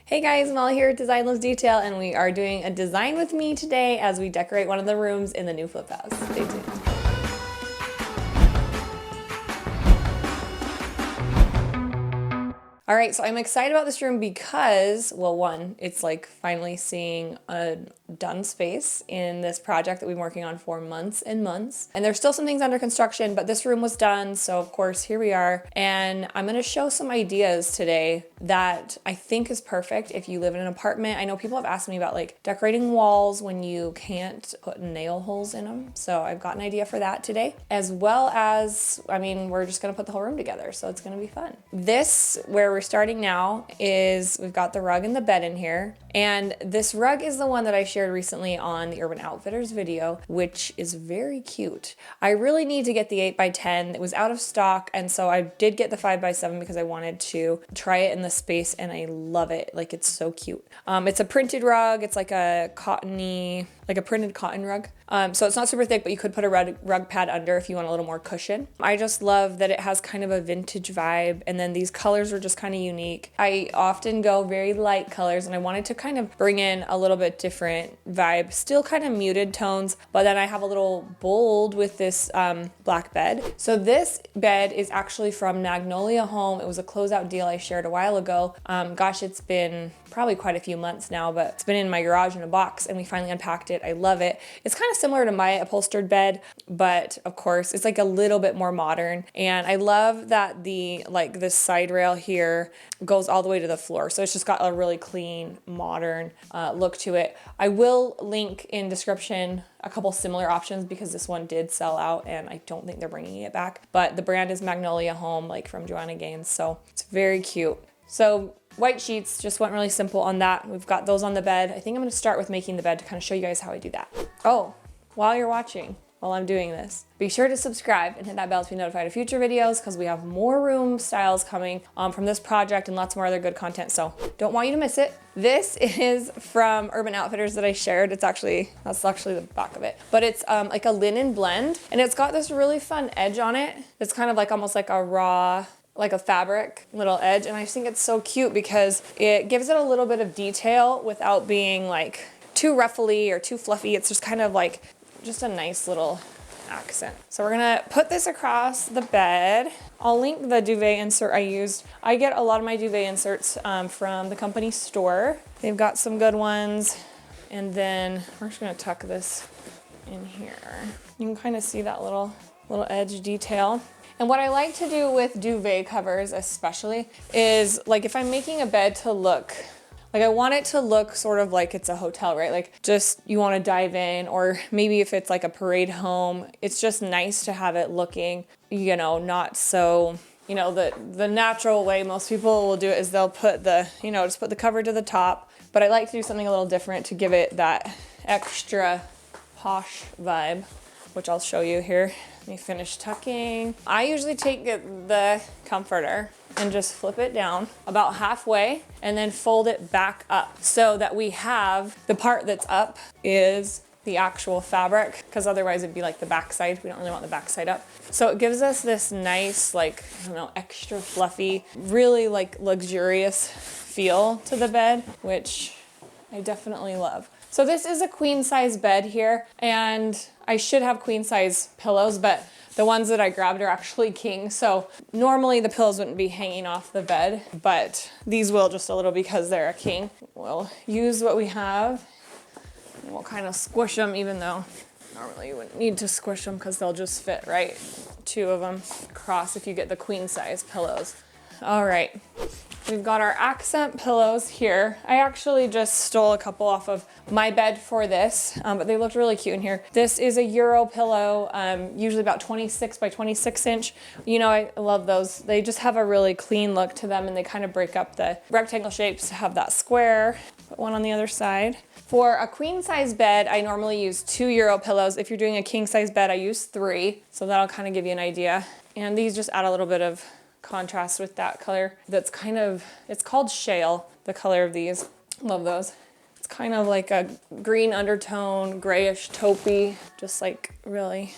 Hey guys, Molly here at Design Loves Detail, and we are doing a design with me today as we decorate one of the rooms in the new flip house. Stay tuned. All right, so I'm excited about this room because, well, one, it's like finally seeing a done space in this project that we've been working on for months and months. And there's still some things under construction, but this room was done. So of course, here we are. And I'm gonna show some ideas today that I think is perfect if you live in an apartment. I know people have asked me about like decorating walls when you can't put nail holes in them. So I've got an idea for that today, as well as, I mean, we're just gonna put the whole room together. So it's gonna be fun. This, where we're starting now, is we've got the rug and the bed in here. And this rug is the one that I shared recently on the Urban Outfitters video, which is very cute. I really need to get the 8x10. It was out of stock, and so I did get the 5x7 because I wanted to try it in the space, and I love it. Like, it's so cute. It's a printed rug. It's like a cottony, like a printed cotton rug. So it's not super thick, but you could put a rug pad under if you want a little more cushion. I just love that it has kind of a vintage vibe, and then these colors are just kind of unique. I often go very light colors, and I wanted to kind of bring in a little bit different vibe, still kind of muted tones, but then I have a little bold with this black bed. So this bed is actually from Magnolia Home. It was a closeout deal I shared a while ago. Gosh, it's been probably quite a few months now, but it's been in my garage in a box, and we finally unpacked it. I love it. It's kind of similar to my upholstered bed, but of course it's like a little bit more modern. And I love that this side rail here goes all the way to the floor. So it's just got a really clean, modern look to it. I will link in description a couple similar options because this one did sell out and I don't think they're bringing it back. But the brand is Magnolia Home, like from Joanna Gaines. So it's very cute. So white sheets, just went really simple on that. We've got those on the bed. I think I'm gonna start with making the bed to kind of show you guys how I do that. Oh, while you're watching, while I'm doing this, be sure to subscribe and hit that bell to be notified of future videos because we have more room styles coming from this project and lots more other good content. So don't want you to miss it. This is from Urban Outfitters that I shared. That's actually the back of it. But it's like a linen blend, and it's got this really fun edge on it. It's kind of like almost like a raw, like a fabric little edge, and I think it's so cute because it gives it a little bit of detail without being like too ruffly or too fluffy. It's just kind of like just a nice little accent. So we're gonna put this across the bed. I'll link the duvet insert I used. I get a lot of my duvet inserts from the company store. They've got some good ones. And then we're just gonna tuck this in here. You can kind of see that little edge detail. And what I like to do with duvet covers especially is, like, if I'm making a bed to look, like, I want it to look sort of like it's a hotel, right? Like, just you want to dive in, or maybe if it's like a parade home, it's just nice to have it looking, you know, not so, you know, the natural way most people will do it is they'll put the, you know, just put the cover to the top. But I like to do something a little different to give it that extra posh vibe, which I'll show you here. Let me finish tucking. I usually take the comforter and just flip it down about halfway and then fold it back up so that we have the part that's up is the actual fabric, because otherwise it'd be like the backside. We don't really want the backside up. So it gives us this nice, like, I don't know, extra fluffy, really like luxurious feel to the bed, which I definitely love. So this is a queen size bed here, and I should have queen size pillows, but the ones that I grabbed are actually king. So normally the pillows wouldn't be hanging off the bed, but these will just a little because they're a king. We'll use what we have and we'll kind of squish them, even though normally you wouldn't need to squish them because they'll just fit right, two of them across if you get the queen size pillows. All right. We've got our accent pillows here. I actually just stole a couple off of my bed for this, but they looked really cute in here. This is a Euro pillow, usually about 26 by 26 inch. You know, I love those. They just have a really clean look to them, and they kind of break up the rectangle shapes to have that square. Put one on the other side. For a queen size bed, I normally use 2 Euro pillows. If you're doing a king size bed, I use 3. So that'll kind of give you an idea. And these just add a little bit of contrast with that color. That's kind of, it's called shale, the color of these. Love those. It's kind of like a green undertone, grayish taupey, just like really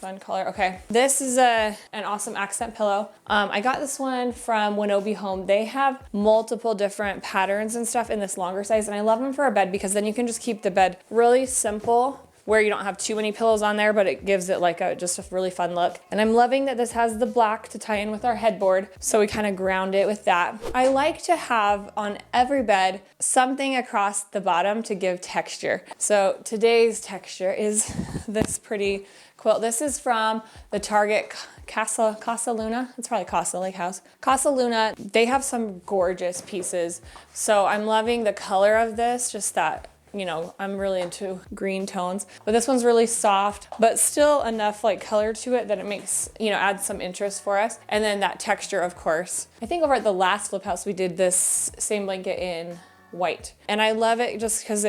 Fun color. Okay, this is an awesome accent pillow. I got this one from Winobi Home. They have multiple different patterns and stuff in this longer size, and I love them for a bed because then you can just keep the bed really simple, where you don't have too many pillows on there, but it gives it like just a really fun look. And I'm loving that this has the black to tie in with our headboard, so we kind of ground it with that. I like to have on every bed something across the bottom to give texture. So today's texture is this pretty quilt. This is from the Target Casa Luna. It's probably Casa Lake House. Casa Luna, they have some gorgeous pieces. So I'm loving the color of this, just that, you know, I'm really into green tones, but this one's really soft, but still enough like color to it that it makes, you know, adds some interest for us. And then that texture, of course. I think over at the last flip house, we did this same blanket in white. And I love it just because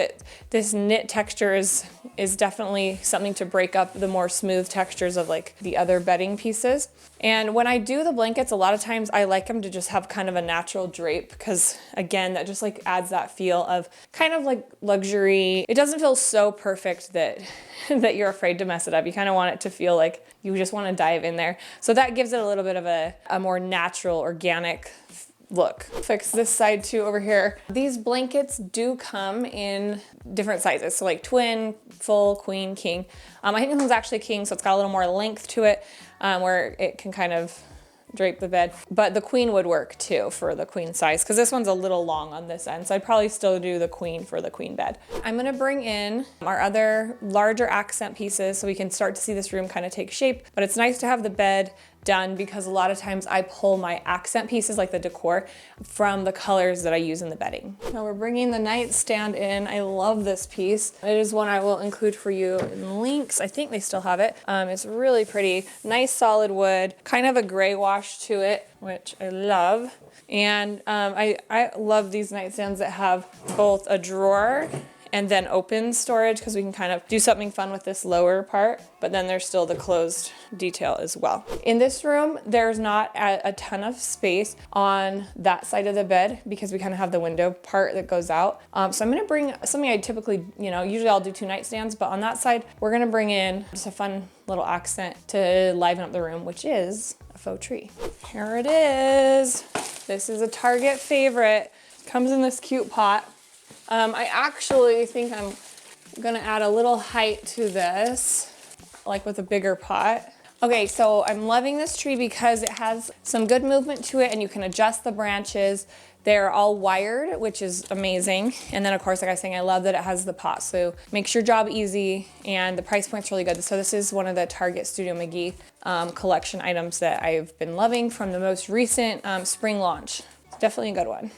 this knit texture is definitely something to break up the more smooth textures of like the other bedding pieces. And when I do the blankets, a lot of times I like them to just have kind of a natural drape because again, that just like adds that feel of kind of like luxury. It doesn't feel so perfect that that you're afraid to mess it up. You kind of want it to feel like you just want to dive in there. So that gives it a little bit of a more natural, organic look. Fix this side too over here. These blankets do come in different sizes. So like twin, full, queen, king. I think this one's actually king, so it's got a little more length to it where it can kind of drape the bed. But the queen would work too for the queen size because this one's a little long on this end. So I'd probably still do the queen for the queen bed. I'm gonna bring in our other larger accent pieces so we can start to see this room kind of take shape. But it's nice to have the bed done because a lot of times I pull my accent pieces like the decor from the colors that I use in the bedding. Now we're bringing the nightstand in. I love this piece. It is one I will include for you in links. I think they still have it. It's really pretty. Nice solid wood, kind of a gray wash to it, which I love. And I love these nightstands that have both a drawer and then open storage because we can kind of do something fun with this lower part, but then there's still the closed detail as well. In this room, there's not a ton of space on that side of the bed because we kind of have the window part that goes out. So I'm gonna bring something I typically, you know, usually I'll do two nightstands, but on that side, we're gonna bring in just a fun little accent to liven up the room, which is a faux tree. Here it is. This is a Target favorite. Comes in this cute pot. I actually think I'm gonna add a little height to this, like with a bigger pot. Okay, so I'm loving this tree because it has some good movement to it and you can adjust the branches. They're all wired, which is amazing. And then of course, like I was saying, I love that it has the pot. So makes your job easy and the price point's really good. So this is one of the Target Studio McGee collection items that I've been loving from the most recent spring launch. Definitely a good one.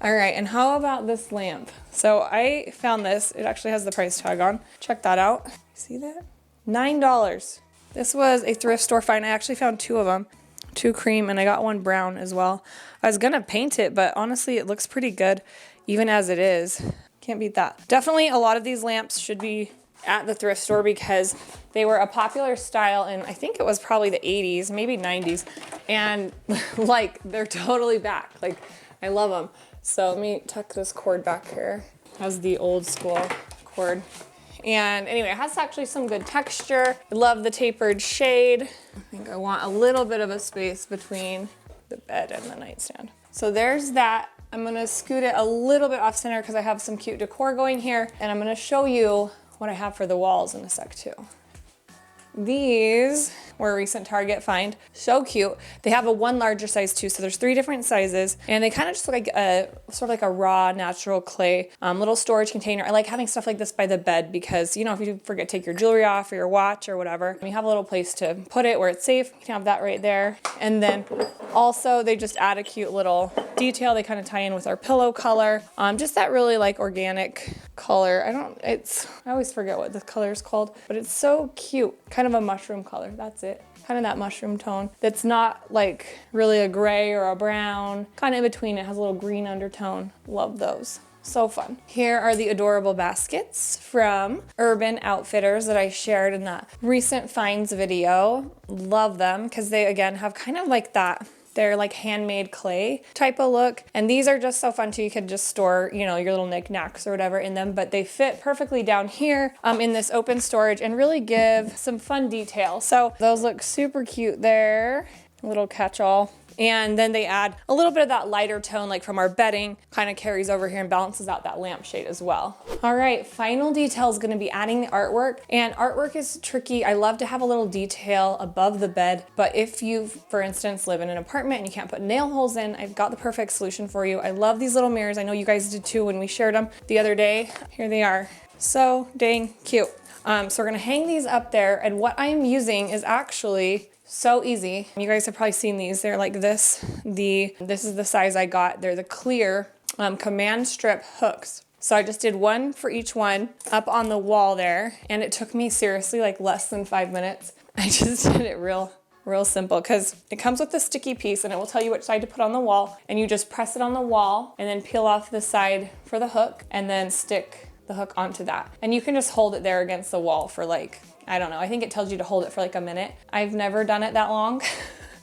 All right, and how about this lamp? So I found this, it actually has the price tag on. Check that out. See that? $9. This was a thrift store find. I actually found two of them, two cream, and I got one brown as well. I was gonna paint it, but honestly, it looks pretty good, even as it is. Can't beat that. Definitely a lot of these lamps should be at the thrift store because they were a popular style in, I think it was probably the 80s, maybe 90s. And like, they're totally back. Like, I love them. So let me tuck this cord back here. Has the old school cord. And anyway, it has actually some good texture. I love the tapered shade. I think I want a little bit of a space between the bed and the nightstand. So there's that. I'm gonna scoot it a little bit off center because I have some cute decor going here. And I'm gonna show you what I have for the walls in a sec too. These were a recent Target find. So cute. They have a one larger size too, so there's 3 different sizes, and they kind of just look like a sort of like a raw natural clay little storage container. I like having stuff like this by the bed because, you know, if you forget to take your jewelry off or your watch or whatever, you have a little place to put it where it's safe. You can have that right there. And then also they just add a cute little detail. They kind of tie in with our pillow color. Just that really like organic color. I always forget what the color is called, but it's so cute. Kind of a mushroom color, that's it. Kind of that mushroom tone. That's not like really a gray or a brown. Kind of in between, it has a little green undertone. Love those. So fun. Here are the adorable baskets from Urban Outfitters that I shared in that recent finds video. Love them because they again have kind of like that They're like handmade clay type of look. And these are just so fun too. You could just store, you know, your little knickknacks or whatever in them, but they fit perfectly down here in this open storage and really give some fun detail. So those look super cute there. A little catch-all. And then they add a little bit of that lighter tone, like from our bedding, kind of carries over here and balances out that lampshade as well. All right, final detail is gonna be adding the artwork. And artwork is tricky. I love to have a little detail above the bed, but if you, for instance, live in an apartment and you can't put nail holes in, I've got the perfect solution for you. I love these little mirrors. I know you guys did too when we shared them the other day. Here they are. So dang cute. So we're gonna hang these up there, and what I'm using is actually so easy. You guys have probably seen these. They're like this. This is the size I got. They're the clear command strip hooks. So I just did one for each one up on the wall there, and it took me seriously like less than 5 minutes. I just did it real simple because it comes with a sticky piece and it will tell you which side to put on the wall, and you just press it on the wall and then peel off the side for the hook and then stick the hook onto that. And you can just hold it there against the wall for like, I don't know, I think it tells you to hold it for like a minute. I've never done it that long,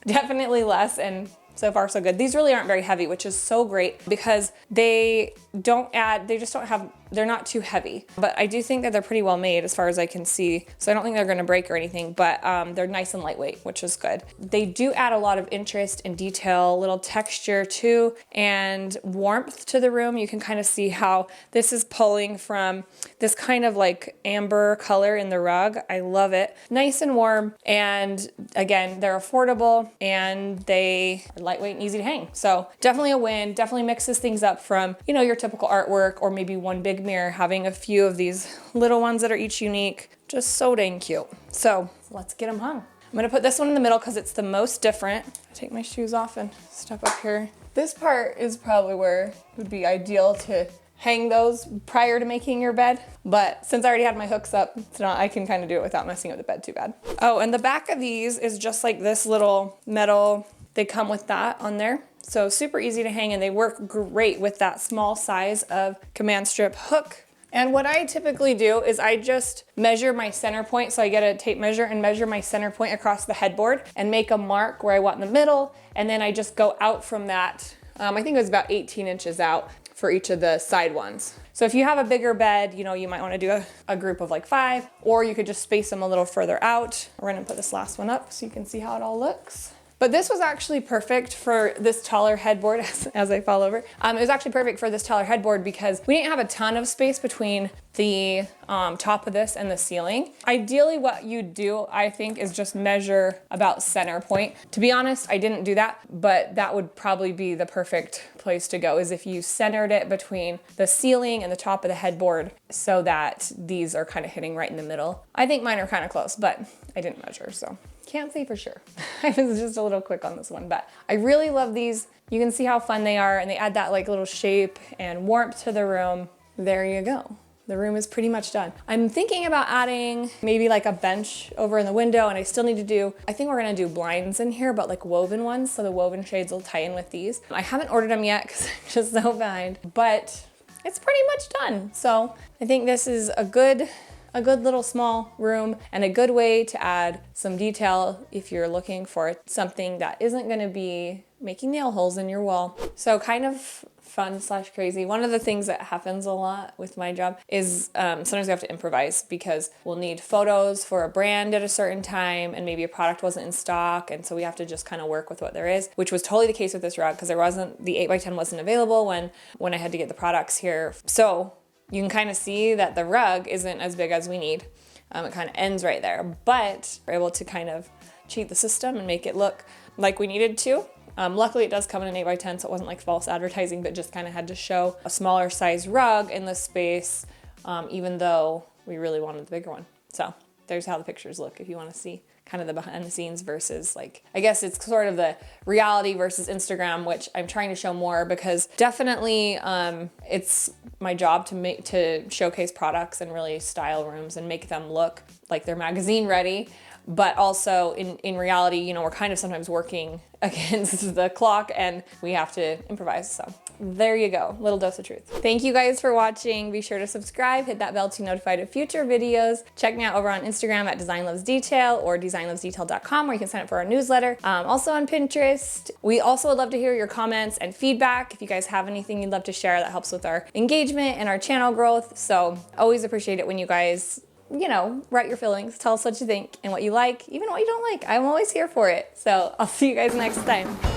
definitely less, and so far so good. These really aren't very heavy, which is so great because they just don't have, they're not too heavy. But I do think that they're pretty well made as far as I can see. So I don't think they're gonna break or anything, but they're nice and lightweight, which is good. They do add a lot of interest and detail, little texture too, and warmth to the room. You can kind of see how this is pulling from this kind of like amber color in the rug. I love it. Nice and warm. And again, they're affordable and they are lightweight and easy to hang. So definitely a win. Definitely mixes things up from, you know, your typical artwork or maybe one big mirror, having a few of these little ones that are each unique. Just so dang cute. So let's get them hung. I'm gonna put this one in the middle because it's the most different. I take my shoes off and step up here. This part is probably where it would be ideal to hang those prior to making your bed. But since I already had my hooks up, it's not, I can kind of do it without messing up the bed too bad. Oh, and the back of these is just like this little metal, they come with that on there. So super easy to hang, and they work great with that small size of command strip hook. And what I typically do is I just measure my center point. So I get a tape measure and measure my center point across the headboard and make a mark where I want in the middle. And then I just go out from that. I think it was about 18 inches out for each of the side ones. So if you have a bigger bed, you know, you might want to do a group of like 5, or you could just space them a little further out. We're gonna put this last one up so you can see how it all looks. But this was actually perfect for this taller headboard as I fall over. It was actually perfect for this taller headboard because we didn't have a ton of space between the top of this and the ceiling. Ideally what you do, I think, is just measure about center point. To be honest, I didn't do that, but that would probably be the perfect place to go, is if you centered it between the ceiling and the top of the headboard so that these are kind of hitting right in the middle. I think mine are kind of close, but I didn't measure, so can't say for sure. I was just a little quick on this one, but I really love these. You can see how fun they are, and they add that like little shape and warmth to the room. There you go. The room is pretty much done. I'm thinking about adding maybe like a bench over in the window, and I still need to do, I think we're gonna do blinds in here, but like woven ones, so the woven shades will tie in with these. I haven't ordered them yet because I'm just so behind, but it's pretty much done. So I think this is a good little small room and a good way to add some detail if you're looking for something that isn't gonna be making nail holes in your wall. So kind of fun / crazy. One of the things that happens a lot with my job is sometimes we have to improvise because we'll need photos for a brand at a certain time and maybe a product wasn't in stock, and so we have to just kind of work with what there is, which was totally the case with this rug because the 8x10 wasn't available when I had to get the products here. So you can kind of see that the rug isn't as big as we need. It kind of ends right there, but we're able to kind of cheat the system and make it look like we needed to. Luckily it does come in an 8x10, so it wasn't like false advertising, but just kind of had to show a smaller size rug in the space, even though we really wanted the bigger one. So there's how the pictures look if you want to see kind of the behind the scenes versus, like, I guess it's sort of the reality versus Instagram, which I'm trying to show more because definitely it's my job to showcase products and really style rooms and make them look like they're magazine ready. but also in reality, you know, we're kind of sometimes working against the clock and we have to improvise. So there you go, little dose of truth. Thank you guys for watching. Be sure to subscribe, hit that bell to be notified of future videos. Check me out over on Instagram at designlovesdetail or designlovesdetail.com, where you can sign up for our newsletter. Also on Pinterest. We also would love to hear your comments and feedback. If you guys have anything you'd love to share, that helps with our engagement and our channel growth. So always appreciate it when you guys, you know, write your feelings, tell us what you think and what you like, even what you don't like. I'm always here for it. So I'll see you guys next time.